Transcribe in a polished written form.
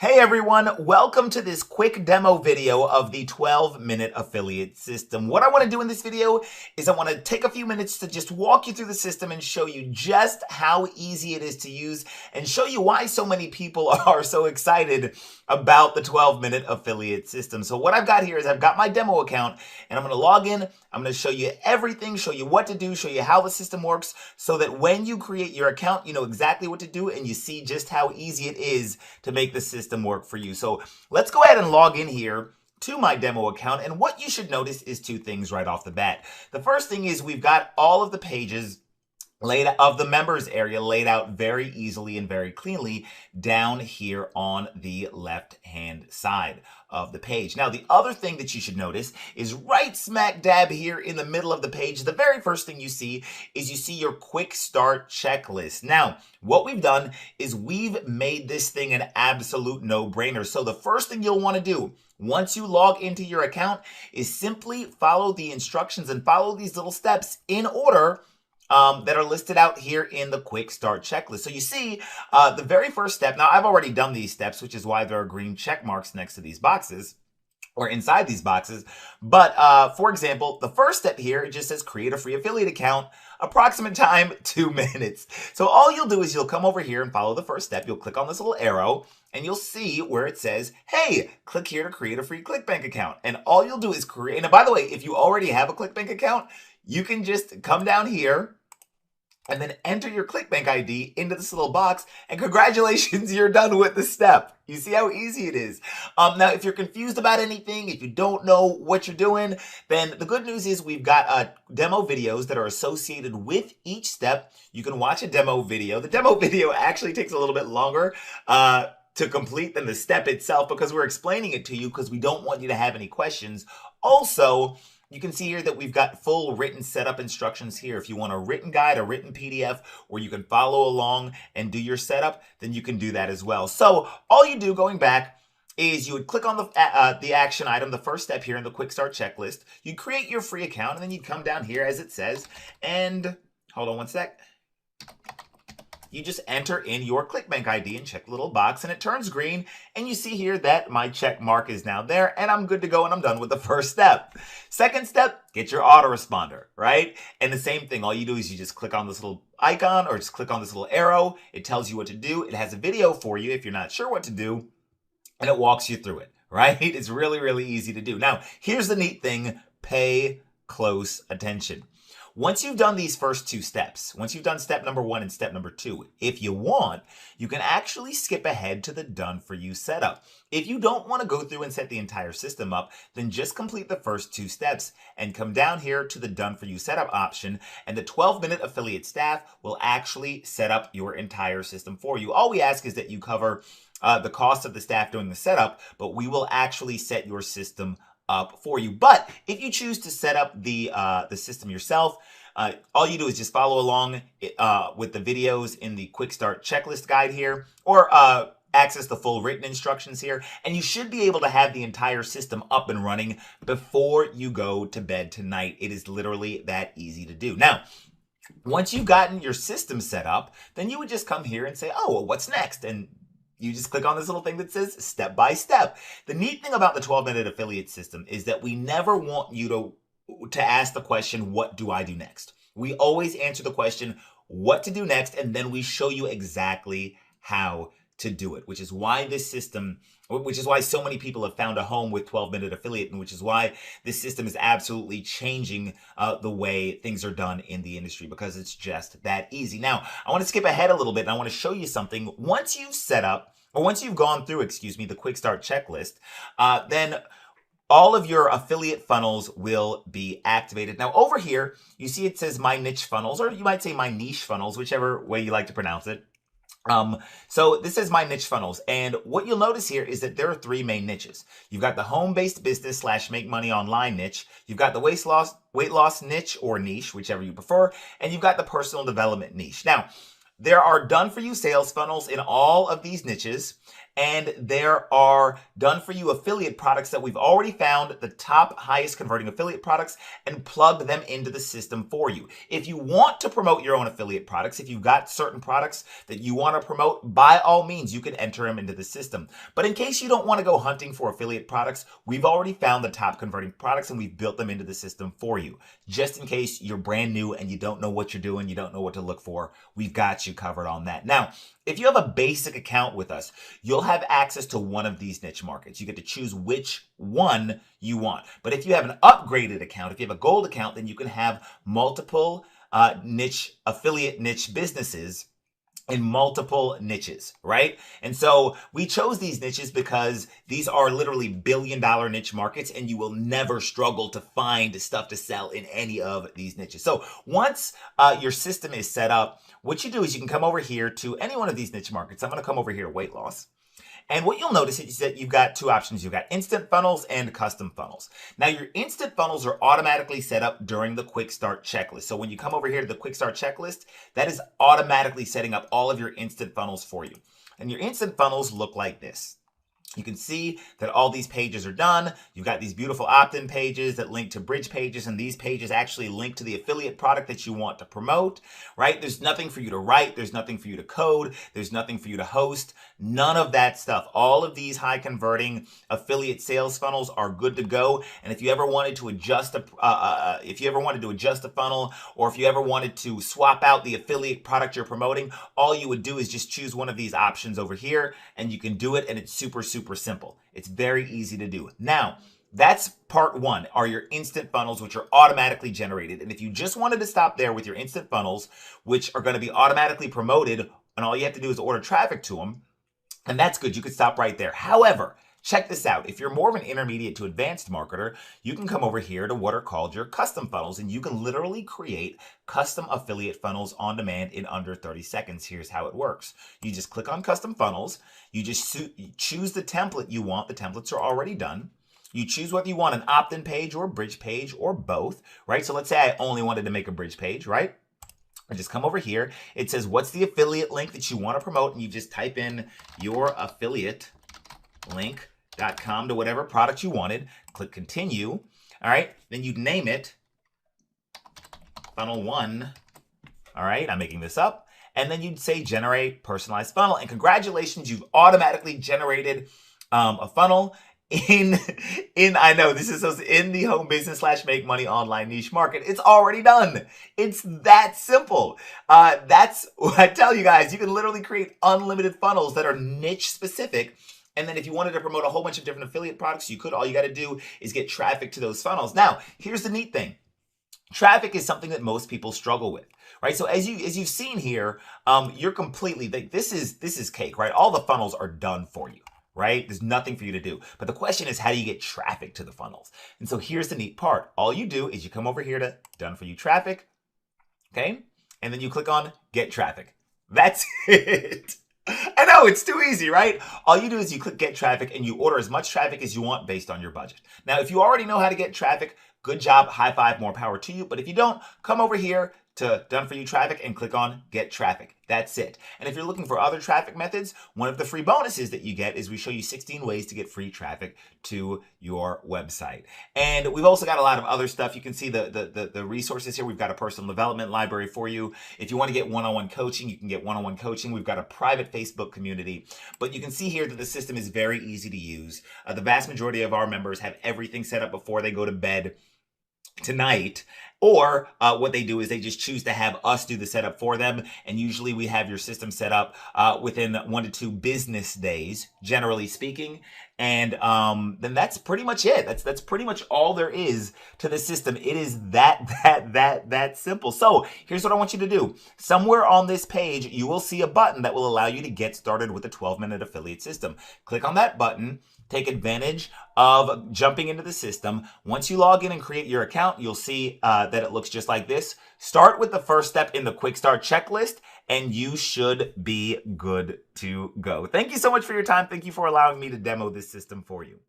Hey everyone, welcome to this quick demo video of the 12-minute affiliate system. What I want to do in this video is I want to take a few minutes to just walk you through the system and show you just how easy it is to use and show you why so many people are so excited about the 12-minute affiliate system. So what I've got here is I've got my demo account and I'm going to log in. I'm going to show you everything, show you what to do, show you how the system works so that when you create your account, you know exactly what to do and you see just how easy it is to make the system work for you. So let's go ahead and log in here to my demo account. And what you should notice is two things right off the bat. The first thing is we've got all of the pages laid out of the members area laid out very easily and very cleanly down here on the left hand side of the page. Now, the other thing that you should notice is right smack dab here in the middle of the page, the very first thing you see is you see your quick start checklist. Now, what we've done is we've made this thing an absolute no-brainer. So the first thing you'll want to do once you log into your account is simply follow the instructions and follow these little steps in order that are listed out here in the quick start checklist. So you see the very first step. Now, I've already done these steps, which is why there are green check marks next to these boxes or inside these boxes. But for example, the first step here, it just says create a free affiliate account, approximate time 2 minutes. So all you'll do is you'll come over here and follow the first step. You'll click on this little arrow and you'll see where it says, hey, click here to create a free Clickbank account. And all you'll do is create, and by the way, if you already have a Clickbank account, you can just come down here and then enter your Clickbank ID into this little box, and congratulations, you're done with the step. You see how easy it is. Now, if you're confused about anything, if you don't know what you're doing, then the good news is we've got demo videos that are associated with each step. You can watch a demo video. The demo video actually takes a little bit longer to complete than the step itself because we're explaining it to you because we don't want you to have any questions. Also, you can see here that we've got full written setup instructions here. If you want a written guide, a written PDF, where you can follow along and do your setup, then you can do that as well. So all you do going back is you would click on the action item, the first step here in the quick start checklist. You create your free account and then you come down here as it says, and hold on one sec. You just enter in your Clickbank ID and check the little box and it turns green. And you see here that my check mark is now there and I'm good to go and I'm done with the first step. Second step, get your autoresponder, right? And the same thing, all you do is you just click on this little icon or just click on this little arrow. It tells you what to do. It has a video for you if you're not sure what to do and it walks you through it, right? It's really, really easy to do. Now, here's the neat thing, pay close attention. Once you've done these first two steps, once you've done step number 1 and step number 2, if you want, you can actually skip ahead to the done for you setup. If you don't want to go through and set the entire system up, then just complete the first 2 steps and come down here to the done for you setup option and the 12-minute affiliate staff will actually set up your entire system for you. All we ask is that you cover the cost of the staff doing the setup, but we will actually set your system up for you. But if you choose to set up the system yourself, all you do is just follow along with the videos in the quick start checklist guide here, or access the full written instructions here, and you should be able to have the entire system up and running before you go to bed tonight. It is literally that easy to do. Now, once you've gotten your system set up, then you would just come here and say, oh, well, what's next? And you just click on this little thing that says step by step. The neat thing about the 12-minute affiliate system is that we never want you to ask the question, what do I do next? We always answer the question, what to do next, and then we show you exactly how to do it, which is why this system, which is why so many people have found a home with 12-minute affiliate, and which is why this system is absolutely changing the way things are done in the industry, because it's just that easy. Now, I want to skip ahead a little bit and I want to show you something. Once you've set up, or once you've gone through, the quick start checklist, then all of your affiliate funnels will be activated. Now over here, you see it says my niche funnels, or you might say my niche funnels, whichever way you like to pronounce it. So this is my niche funnels. And what you'll notice here is that there are 3 main niches. You've got the home-based business / make money online niche. You've got the weight loss niche or niche, whichever you prefer. And you've got the personal development niche. Now, there are done for you sales funnels in all of these niches. and there are done for you affiliate products that we've already found the top highest converting affiliate products and plugged them into the system for you. If you want to promote your own affiliate products, if you've got certain products that you want to promote, by all means, you can enter them into the system. But in case you don't want to go hunting for affiliate products, we've already found the top converting products and we've built them into the system for you. Just in case you're brand new and you don't know what you're doing, you don't know what to look for, we've got you covered on that. Now, if you have a basic account with us, you'll have access to one of these niche markets. You get to choose which one you want. But if you have an upgraded account, if you have a gold account, then you can have multiple affiliate niche businesses in multiple niches, right? And so we chose these niches because these are literally billion-dollar niche markets and you will never struggle to find stuff to sell in any of these niches. So once your system is set up, what you do is you can come over here to any one of these niche markets. I'm going to come over here to weight loss. And what you'll notice is that you've got two options. You've got instant funnels and custom funnels. Now, your instant funnels are automatically set up during the quick start checklist. So when you come over here to the quick start checklist, that is automatically setting up all of your instant funnels for you. And your instant funnels look like this. You can see that all these pages are done. You've got these beautiful opt-in pages that link to bridge pages, and these pages actually link to the affiliate product that you want to promote, right? There's nothing for you to write. There's nothing for you to code. There's nothing for you to host. None of that stuff. All of these high converting affiliate sales funnels are good to go. And if you ever wanted to adjust a funnel, or if you ever wanted to swap out the affiliate product you're promoting, all you would do is just choose one of these options over here, and you can do it, and it's super simple. It's very easy to do. Now, that's part one, are your instant funnels, which are automatically generated. And if you just wanted to stop there with your instant funnels, which are going to be automatically promoted, and all you have to do is order traffic to them, and that's good. You could stop right there. However, check this out. If you're more of an intermediate to advanced marketer, you can come over here to what are called your custom funnels, and you can literally create custom affiliate funnels on demand in under 30 seconds. Here's how it works. You just click on custom funnels. You just choose the template you want. The templates are already done. You choose whether you want an opt-in page or a bridge page or both, right? So let's say I only wanted to make a bridge page, right? I just come over here. It says, what's the affiliate link that you want to promote? And you just type in your affiliate link.com to whatever product you wanted. Click continue. All right. Then you'd name it funnel 1. All right. I'm making this up. And then you'd say generate personalized funnel. And congratulations, you've automatically generated a funnel in the home business / make money online niche market. It's already done. It's that simple. That's what I tell you guys. You can literally create unlimited funnels that are niche specific. And then if you wanted to promote a whole bunch of different affiliate products, you could. All you got to do is get traffic to those funnels. Now, here's the neat thing. Traffic is something that most people struggle with, right? So as you've seen here, you're completely, this is cake, right? All the funnels are done for you, right? There's nothing for you to do. But the question is, how do you get traffic to the funnels? And so here's the neat part. All you do is you come over here to done for you traffic, okay? And then you click on get traffic. That's it. I know, it's too easy, right? All you do is you click get traffic and you order as much traffic as you want based on your budget. Now, if you already know how to get traffic, good job, high five, more power to you. But if you don't, come over here to done for you traffic and click on get traffic. That's it. And if you're looking for other traffic methods, one of the free bonuses that you get is we show you 16 ways to get free traffic to your website. And we've also got a lot of other stuff. You can see the resources here. We've got a personal development library for you. If you want to get one-on-one coaching, you can get one-on-one coaching. We've got a private Facebook community. But you can see here that the system is very easy to use. The vast majority of our members have everything set up before they go to bed tonight, or what they do is they just choose to have us do the setup for them, and usually we have your system set up within 1 to 2 business days, generally speaking, and then that's pretty much it. That's pretty much all there is to the system. It is that simple. So here's what I want you to do. Somewhere on this page, you will see a button that will allow you to get started with the 12-minute affiliate system. Click on that button. Take advantage of jumping into the system. Once you log in and create your account, you'll see that it looks just like this. Start with the first step in the quick start checklist, and you should be good to go. Thank you so much for your time. Thank you for allowing me to demo this system for you.